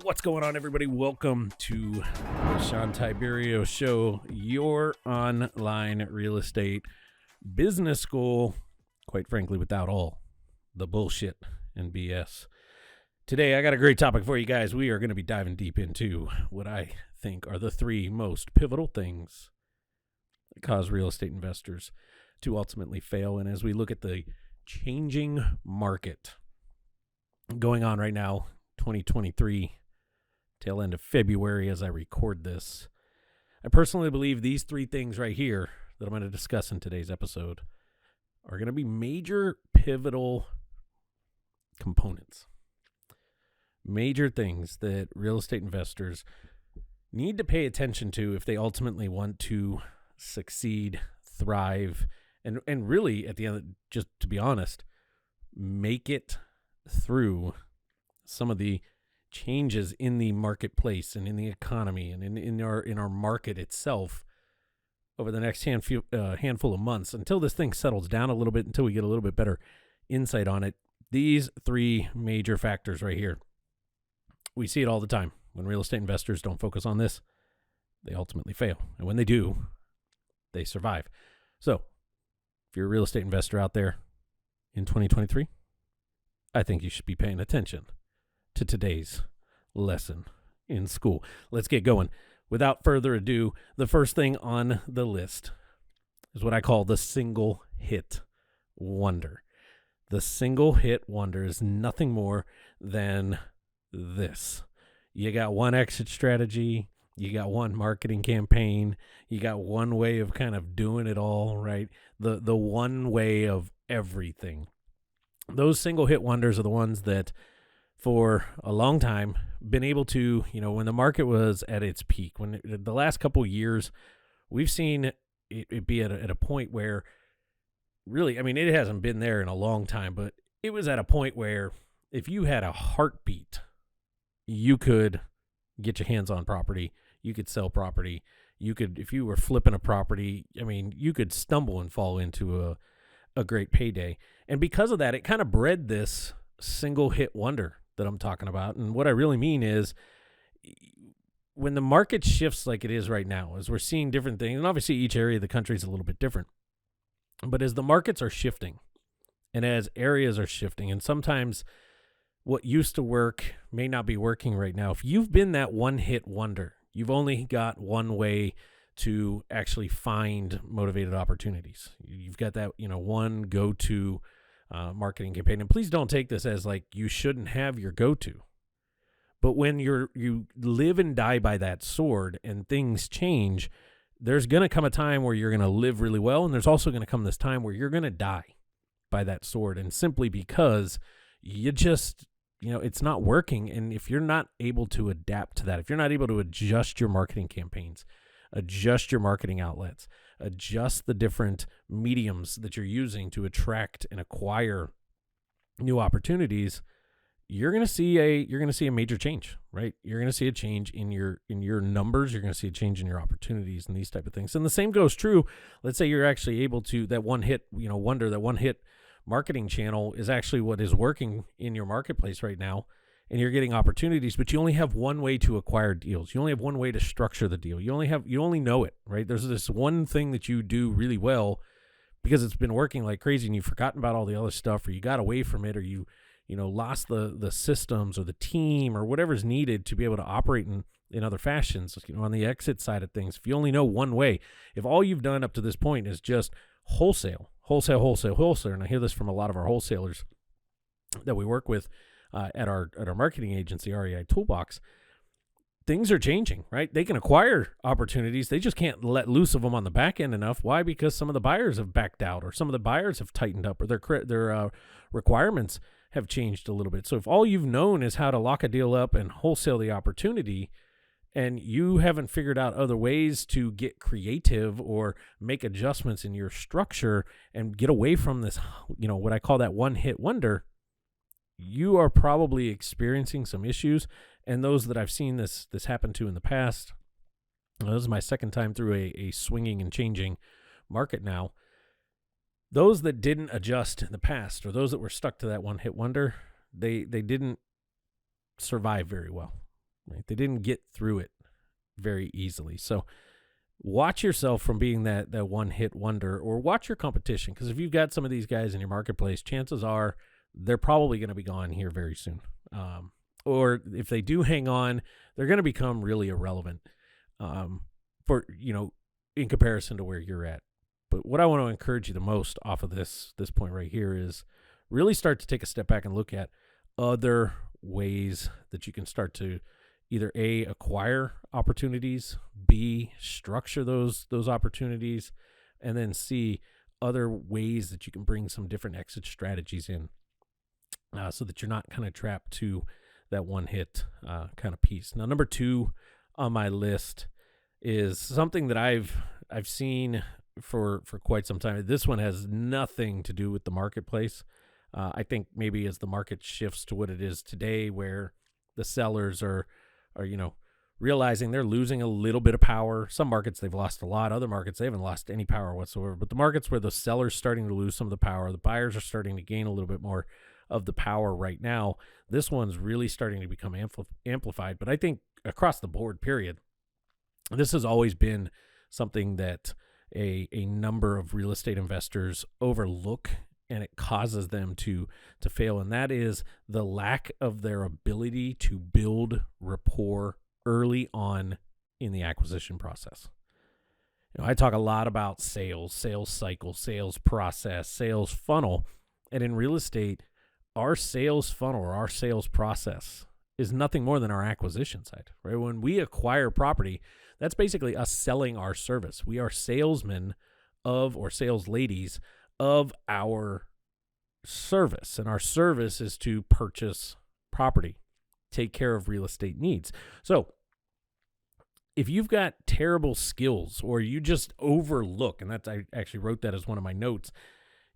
What's going on, everybody? Welcome to the Shawn Tiberio Show, your online real estate business school, quite frankly, without all the bullshit and BS. Today, I got a great topic for you guys. We are going to be diving deep into what I think are the three most pivotal things that cause real estate investors to ultimately fail. And as we look at the changing market going on right now, 2023, tail end of February as I record this, I personally believe these three things right here that I'm going to discuss in today's episode are going to be major pivotal components. Major things that real estate investors need to pay attention to if they ultimately want to succeed, thrive, and really, at the end, just to be honest, make it through some of the changes in the marketplace and in the economy and in our market itself over the next handful of months until this thing settles down a little bit, until we get a little bit better insight on it. These three major factors right here. We see it all the time. When real estate investors don't focus on this, they ultimately fail. And when they do, they survive. So, if you're a real estate investor out there in 2023, I think you should be paying attention to today's lesson in school. Let's get going. Without further ado, the first thing on the list is what I call the single hit wonder. The single hit wonder is nothing more than this. You got one exit strategy, you got one marketing campaign, you got one way of kind of doing it all, right? The one way of everything. Those single hit wonders are the ones that for a long time been able to, when the market was at its peak, when the last couple of years, we've seen it be at a point where really, it hasn't been there in a long time, but it was at a point where if you had a heartbeat, you could get your hands on property, you could sell property, you could, if you were flipping a property, you could stumble and fall into a great payday. And because of that, it kind of bred this single hit wonder that I'm talking about. And what I really mean is when the market shifts like it is right now, as we're seeing different things, and obviously each area of the country is a little bit different, but as the markets are shifting and as areas are shifting, and sometimes what used to work may not be working right now. If you've been that one hit wonder, you've only got one way to actually find motivated opportunities. You've got that, one go-to marketing campaign. And please don't take this as like you shouldn't have your go-to. But when you live and die by that sword and things change, there's going to come a time where you're going to live really well. And there's also going to come this time where you're going to die by that sword. And simply because you just, it's not working. And if you're not able to adapt to that, if you're not able to adjust your marketing campaigns, adjust your marketing outlets, adjust the different mediums that you're using to attract and acquire new opportunities, you're going to see a major change, right? You're going to see a change in your numbers. You're going to see a change in your opportunities and these type of things. And the same goes true. Let's say you're actually able to, that one hit, wonder, that one hit marketing channel is actually what is working in your marketplace right now. And you're getting opportunities, but you only have one way to acquire deals. You only have one way to structure the deal. You only know it, right? There's this one thing that you do really well because it's been working like crazy and you've forgotten about all the other stuff, or you got away from it, or you lost the systems or the team or whatever's needed to be able to operate in other fashions, on the exit side of things. If you only know one way, if all you've done up to this point is just wholesale, and I hear this from a lot of our wholesalers that we work with, at our marketing agency, REI Toolbox, things are changing, right? They can acquire opportunities. They just can't let loose of them on the back end enough. Why? Because some of the buyers have backed out, or some of the buyers have tightened up, or their requirements have changed a little bit. So if all you've known is how to lock a deal up and wholesale the opportunity, and you haven't figured out other ways to get creative or make adjustments in your structure and get away from this, what I call that one hit wonder, you are probably experiencing some issues. And those that I've seen this happen to in the past, this is my second time through a swinging and changing market now. Those that didn't adjust in the past, or those that were stuck to that one hit wonder, they didn't survive very well. right? They didn't get through it very easily. So watch yourself from being that one-hit wonder, or watch your competition, because if you've got some of these guys in your marketplace, chances are they're probably going to be gone here very soon. Or if they do hang on, they're going to become really irrelevant for, in comparison to where you're at. But what I want to encourage you the most off of this point right here is really start to take a step back and look at other ways that you can start to either A, acquire opportunities, B, structure those opportunities, and then C, other ways that you can bring some different exit strategies in, so that you're not kind of trapped to that one hit kind of piece. Now, number 2 on my list is something that I've seen for quite some time. This one has nothing to do with the marketplace. I think maybe as the market shifts to what it is today, where the sellers are realizing they're losing a little bit of power. Some markets they've lost a lot. Other markets they haven't lost any power whatsoever. But the markets where the seller's starting to lose some of the power, the buyers are starting to gain a little bit more of the power right now. This one's really starting to become amplified. But I think across the board, period, this has always been something that a number of real estate investors overlook, and it causes them to fail. And that is the lack of their ability to build rapport early on in the acquisition process. I talk a lot about sales cycle, sales process, sales funnel. And in real estate, our sales funnel or our sales process is nothing more than our acquisition side, right? When we acquire property, that's basically us selling our service. We are salesmen or sales ladies of our service, and our service is to purchase property, take care of real estate needs. So if you've got terrible skills, or you just overlook, and I actually wrote that as one of my notes,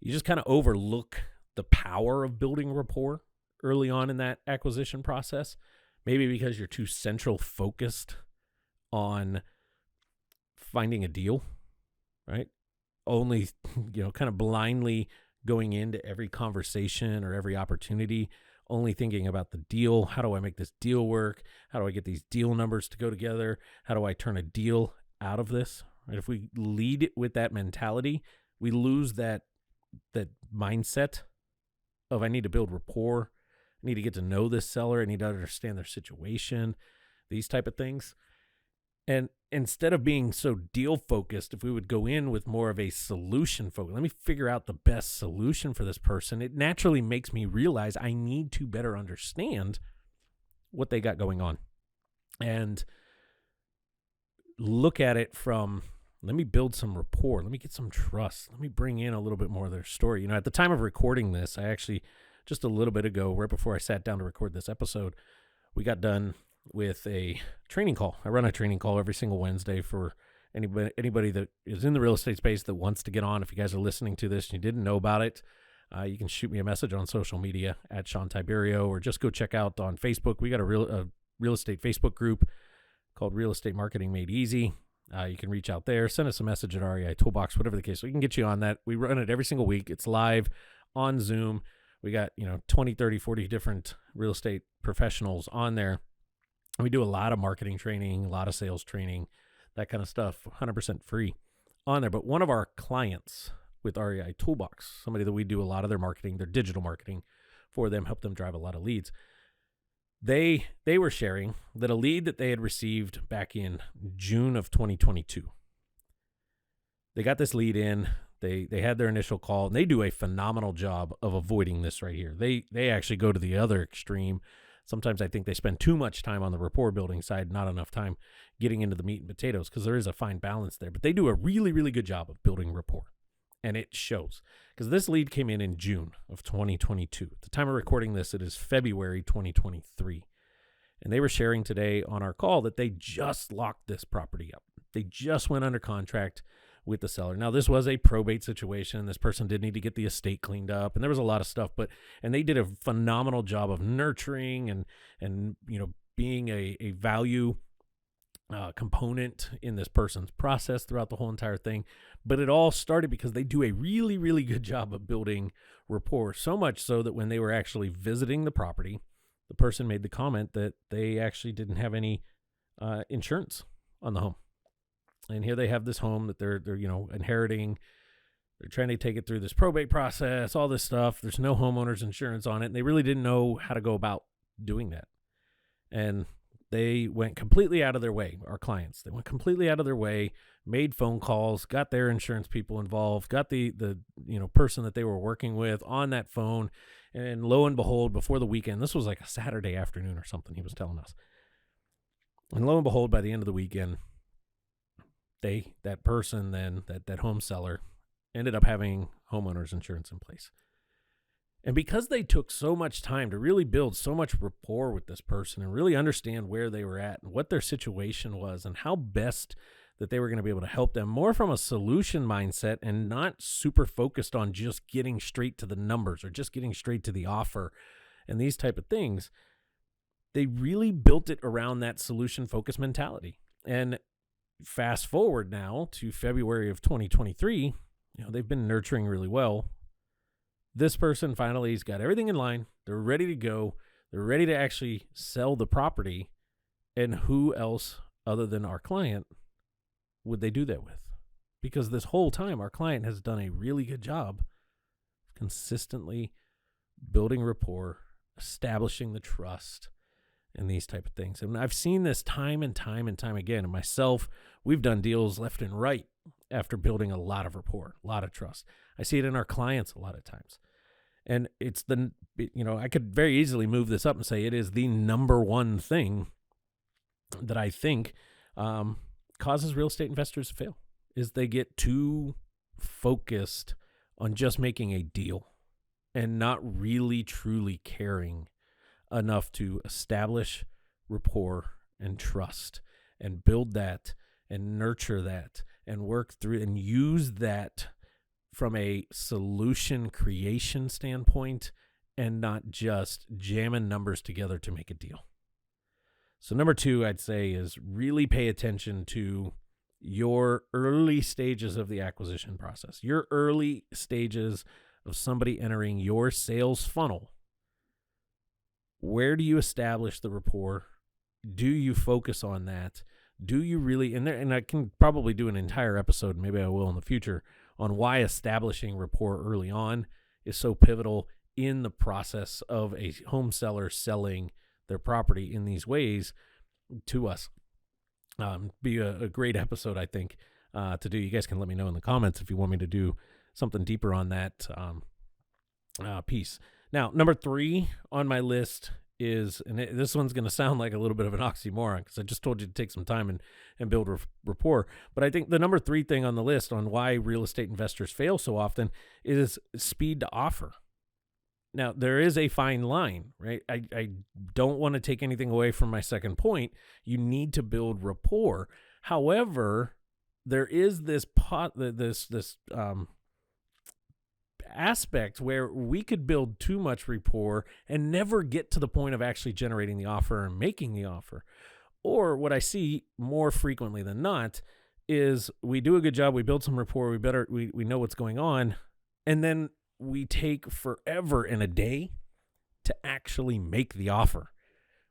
you just kind of overlook the power of building rapport early on in that acquisition process, maybe because you're too central focused on finding a deal, right? Only, kind of blindly going into every conversation or every opportunity, only thinking about the deal. How do I make this deal work? How do I get these deal numbers to go together? How do I turn a deal out of this? Right? If we lead it with that mentality, we lose that mindset of I need to build rapport. I need to get to know this seller. I need to understand their situation, these type of things. And instead of being so deal focused, if we would go in with more of a solution focus, let me figure out the best solution for this person, it naturally makes me realize I need to better understand what they got going on and look at it from, let me build some rapport. Let me get some trust. Let me bring in a little bit more of their story. At the time of recording this, I actually, just a little bit ago, right before I sat down to record this episode, we got done with a training call. I run a training call every single Wednesday for anybody that is in the real estate space that wants to get on. If you guys are listening to this and you didn't know about it, you can shoot me a message on social media at Shawn Tiberio, or just go check out on Facebook. We got a real estate Facebook group called Real Estate Marketing Made Easy. You can reach out there, send us a message at REI Toolbox, whatever the case. We can get you on that. We run it every single week. It's live on Zoom. We got, 20, 30, 40 different real estate professionals on there. We do a lot of marketing training, a lot of sales training, that kind of stuff, 100% free on there. But one of our clients with REI Toolbox, somebody that we do a lot of their marketing, their digital marketing for them, help them drive a lot of leads. They were sharing that a lead that they had received back in June of 2022. They got this lead in. They had their initial call, and they do a phenomenal job of avoiding this right here. They actually go to the other extreme. Sometimes I think they spend too much time on the rapport building side, not enough time getting into the meat and potatoes, because there is a fine balance there. But they do a really, really good job of building rapport, and it shows. Because this lead came in June of 2022. At the time of recording this, it is February 2023. And they were sharing today on our call that they just locked this property up. They just went under contract with the seller. Now, this was a probate situation. This person did need to get the estate cleaned up, and there was a lot of stuff, and they did a phenomenal job of nurturing and being a value component in this person's process throughout the whole entire thing. But it all started because they do a really, really good job of building rapport, so much so that when they were actually visiting the property, the person made the comment that they actually didn't have any insurance on the home. And here they have this home that they're inheriting. They're trying to take it through this probate process, all this stuff. There's no homeowner's insurance on it. And they really didn't know how to go about doing that. And they went completely out of their way, our clients. They went completely out of their way, made phone calls, got their insurance people involved, got the person that they were working with on that phone. And lo and behold, before the weekend, this was like a Saturday afternoon or something, he was telling us. And lo and behold, by the end of the weekend, that person then, that home seller, ended up having homeowners insurance in place. And because they took so much time to really build so much rapport with this person and really understand where they were at and what their situation was and how best that they were going to be able to help them more from a solution mindset and not super focused on just getting straight to the numbers or just getting straight to the offer and these type of things, they really built it around that solution focused mentality. And fast forward now to February of 2023, they've been nurturing really well. This person finally has got everything in line. They're ready to go. They're ready to actually sell the property. And who else other than our client would they do that with? Because this whole time, our client has done a really good job consistently building rapport, establishing the trust, and these type of things. And I've seen this time and time and time again. And myself, we've done deals left and right after building a lot of rapport, a lot of trust. I see it in our clients a lot of times. And it's I could very easily move this up and say it is the number one thing that I think causes real estate investors to fail, is they get too focused on just making a deal and not really truly caring enough to establish rapport and trust and build that and nurture that and work through and use that from a solution creation standpoint and not just jamming numbers together to make a deal. So number 2, I'd say, is really pay attention to your early stages of the acquisition process, your early stages of somebody entering your sales funnel. Where do you establish the rapport? Do you focus on that? Do you really, and I can probably do an entire episode, maybe I will in the future, on why establishing rapport early on is so pivotal in the process of a home seller selling their property in these ways to us. Be a great episode, I think, to do. You guys can let me know in the comments if you want me to do something deeper on that piece. Now, number 3 on my list is, and this one's going to sound like a little bit of an oxymoron because I just told you to take some time and build rapport. But I think the number 3 thing on the list on why real estate investors fail so often is speed to offer. Now, there is a fine line, right? I don't want to take anything away from my second point. You need to build rapport. However, there is this aspect where we could build too much rapport and never get to the point of actually generating the offer and making the offer. Or what I see more frequently than not is we do a good job, we build some rapport, we know what's going on, and then we take forever and a day to actually make the offer.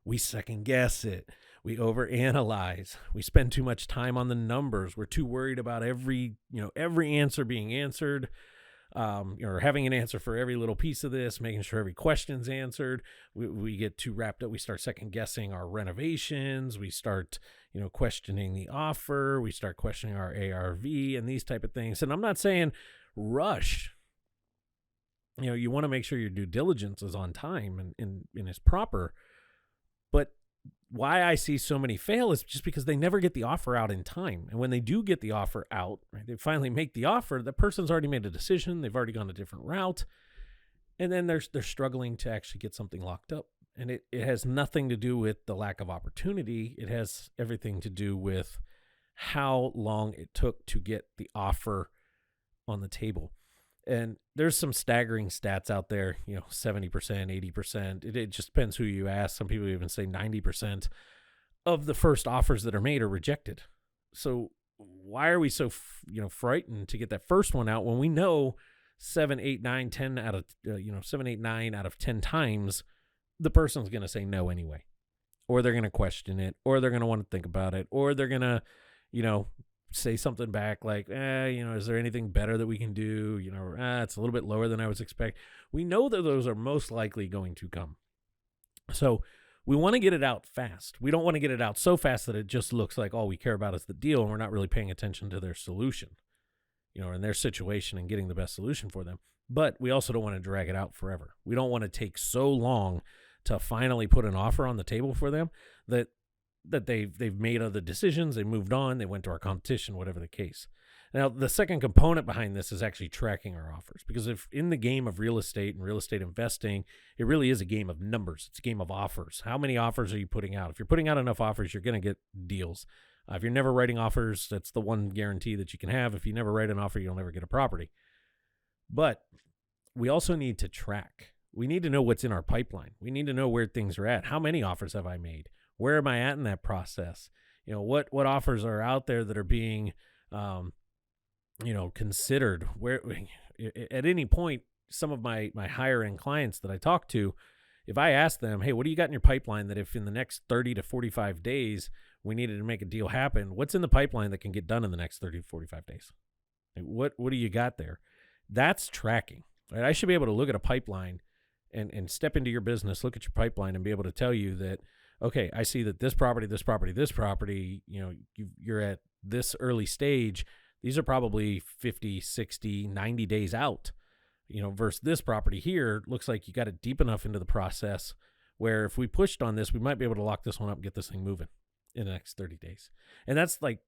We second guess it. We overanalyze. We spend too much time on the numbers. We're too worried about every answer being answered, or having an answer for every little piece of this, making sure every question's answered. We get too wrapped up. We start second guessing our renovations. We start, questioning the offer. We start questioning our ARV and these type of things. And I'm not saying rush. You want to make sure your due diligence is on time and is proper. But why I see so many fail is just because they never get the offer out in time. And when they do get the offer out, right, they finally make the offer, the person's already made a decision. They've already gone a different route. And then they're struggling to actually get something locked up. And it has nothing to do with the lack of opportunity. It has everything to do with how long it took to get the offer on the table. And there's some staggering stats out there, 70%, 80%. It just depends who you ask. Some people even say 90% of the first offers that are made are rejected. So why are we so, frightened to get that first one out when we know 7, 8, 9 out of 10 times the person's going to say no anyway, or they're going to question it, or they're going to want to think about it, or they're going to, say something back like, is there anything better that we can do? It's a little bit lower than I was expecting. We know that those are most likely going to come. So we want to get it out fast. We don't want to get it out so fast that it just looks like all we care about is the deal, and we're not really paying attention to their solution, and their situation and getting the best solution for them. But we also don't want to drag it out forever. We don't want to take so long to finally put an offer on the table for them that they've made other decisions, they moved on, they went to our competition, whatever the case. Now, the second component behind this is actually tracking our offers, because if in the game of real estate and real estate investing, it really is a game of numbers. It's a game of offers. How many offers are you putting out? If you're putting out enough offers, you're going to get deals. If you're never writing offers, that's the one guarantee that you can have. If you never write an offer, you'll never get a property. But we also need to track. We need to know what's in our pipeline. We need to know where things are at. How many offers have I made? Where am I at in that process? What offers are out there that are being, considered? Where at any point, some of my higher end clients that I talk to, if I ask them, hey, what do you got in your pipeline that if in the next 30 to 45 days we needed to make a deal happen, what's in the pipeline that can get done in the next 30 to 45 days? What do you got there? That's tracking. Right? I should be able to look at a pipeline and step into your business, look at your pipeline, and be able to tell you that, okay, I see that this property, you're at this early stage. These are probably 50, 60, 90 days out, versus this property here looks like you got it deep enough into the process where if we pushed on this, we might be able to lock this one up and get this thing moving in the next 30 days. And that's like,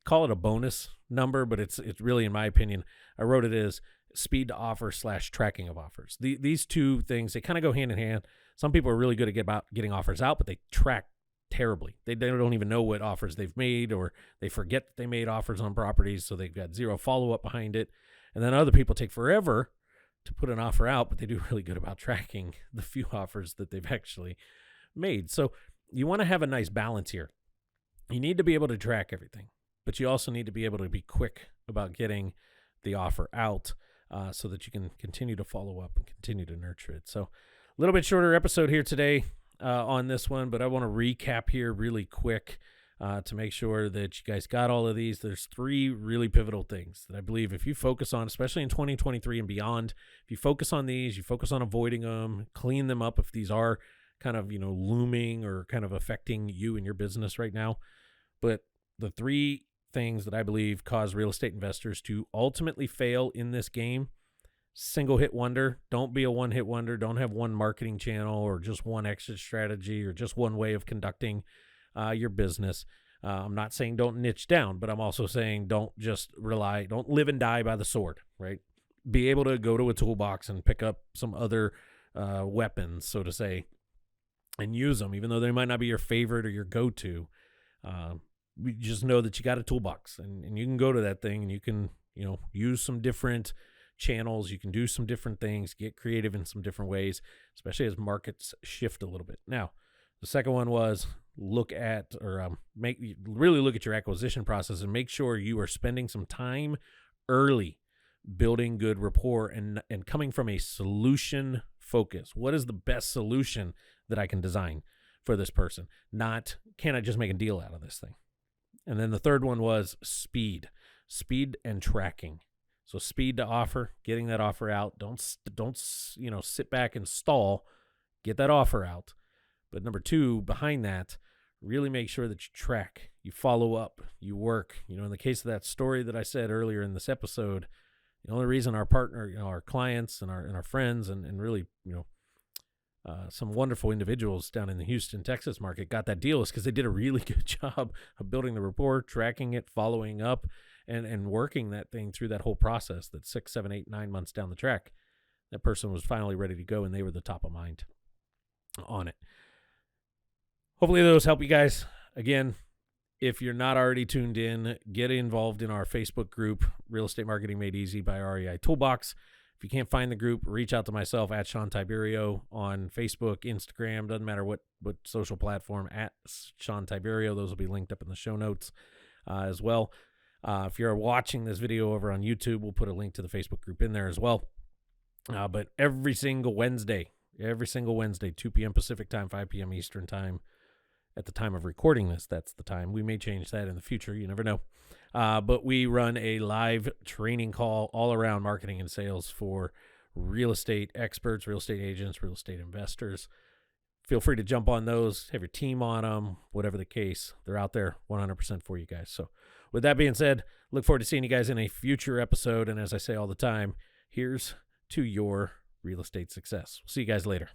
call it a bonus number, but it's really, in my opinion, I wrote it as speed to offer / tracking of offers. These two things, they kind of go hand in hand. Some people are really good at getting offers out, but they track terribly. They don't even know what offers they've made, or they forget that they made offers on properties, so they've got zero follow-up behind it. And then other people take forever to put an offer out, but they do really good about tracking the few offers that they've actually made. So you want to have a nice balance here. You need to be able to track everything, but you also need to be able to be quick about getting the offer out so that you can continue to follow up and continue to nurture it. So a little bit shorter episode here today on this one, but I want to recap here really quick to make sure that you guys got all of these. There's 3 really pivotal things that I believe if you focus on, especially in 2023 and beyond, if you focus on these, you focus on avoiding them, clean them up if these are kind of, looming or kind of affecting you and your business right now. But the 3 things that I believe cause real estate investors to ultimately fail in this game: single hit wonder. Don't be a one hit wonder. Don't have one marketing channel or just one exit strategy or just one way of conducting your business. I'm not saying don't niche down, but I'm also saying don't live and die by the sword, right? Be able to go to a toolbox and pick up some other weapons, so to say, and use them, even though they might not be your favorite or your go-to. We just know that you got a toolbox, and you can go to that thing and you can, use some different channels. You can do some different things, get creative in some different ways, especially as markets shift a little bit. Now, the second one was really look at your acquisition process and make sure you are spending some time early building good rapport and coming from a solution focus. What is the best solution that I can design for this person? Not, can I just make a deal out of this thing? And then the third one was speed and tracking. So speed to offer, getting that offer out. Don't sit back and stall. Get that offer out. But number 2, behind that, really make sure that you track, you follow up, you work. In the case of that story that I said earlier in this episode, the only reason our partner, our clients and our friends and really, some wonderful individuals down in the Houston, Texas market got that deal is because they did a really good job of building the rapport, tracking it, following up, and working that thing through that whole process. That 6, 7, 8, 9 months down the track, that person was finally ready to go, and they were the top of mind on it. Hopefully those help you guys. Again, if you're not already tuned in, get involved in our Facebook group, Real Estate Marketing Made Easy by REI Toolbox. If you can't find the group, reach out to myself at Shawn Tiberio on Facebook, Instagram, doesn't matter what social platform, at Shawn Tiberio. Those will be linked up in the show notes as well. If you're watching this video over on YouTube, we'll put a link to the Facebook group in there as well. But every single Wednesday, every single Wednesday, 2 p.m. Pacific time, 5 p.m. Eastern time. At the time of recording this, that's the time. We may change that in the future. You never know. But we run a live training call all around marketing and sales for real estate experts, real estate agents, real estate investors. Feel free to jump on those, have your team on them, whatever the case. They're out there 100% for you guys. So with that being said, look forward to seeing you guys in a future episode. And as I say all the time, here's to your real estate success. We'll see you guys later.